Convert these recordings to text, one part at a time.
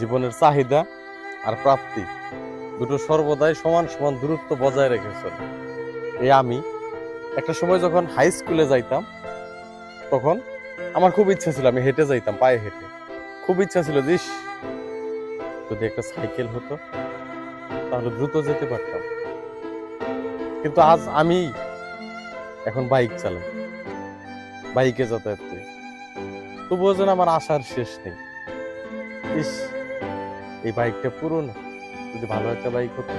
জীবনের চাহিদা আর প্রাপ্তি দুটো সর্বদাই সমান সমান দূরত্ব বজায় রেখে চলে। এই আমি একটা সময় যখন হাই স্কুলে যাইতাম তখন আমার খুব ইচ্ছা ছিল, আমি হেঁটে যাইতাম, পায়ে হেঁটে। খুব ইচ্ছা ছিল যে যদি একটা সাইকেল হতো তাহলে দ্রুত যেতে পারতাম। কিন্তু আজ আমি এখন বাইক চালাই, বাইকে যাতায়াত করি, তবুও যেন আমার আশার শেষ নেই। এই বাইকটা পুরনো, যদি ভালো একটা বাইক হতো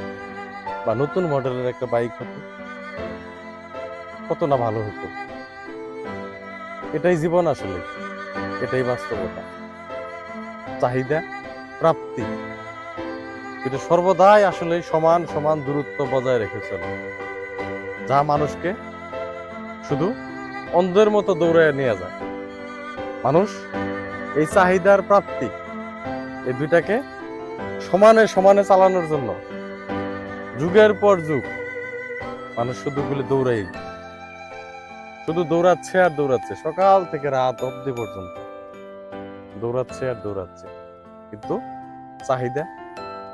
বা নতুন মডেলের একটা বাইক হতো কত না ভালো হতো। এটাই জীবন, আসলে এটাই বাস্তবতা। চাহিদা প্রাপ্তি এটা সর্বদাই আসলে সমান সমান দূরত্ব বজায় রেখে চলে, যা মানুষকে শুধু অন্ধের মতো দৌড়ায় নিয়ে যায়। মানুষ এই চাহিদার প্রাপ্তি এই দুইটাকে সমানে সমানে চালানোর জন্য যুগের পর যুগ মানুষ শুধু দৌড়াচ্ছে আর দৌড়াচ্ছে, সকাল থেকে রাত অবধি পর্যন্ত দৌড়াচ্ছে আর দৌড়াচ্ছে। কিন্তু চাহিদা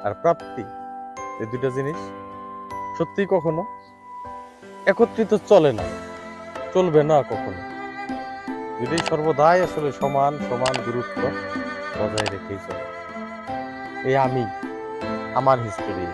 আর প্রাপ্তি এই দুইটা জিনিস সত্যি কখনো একত্রিত চলে না, চলবে না কখনো, যদি সর্বদাই আসলে সমান সমান দূরত্ব বজায় রেখেই চলে। এই আমি, আমার হিস্টোরি।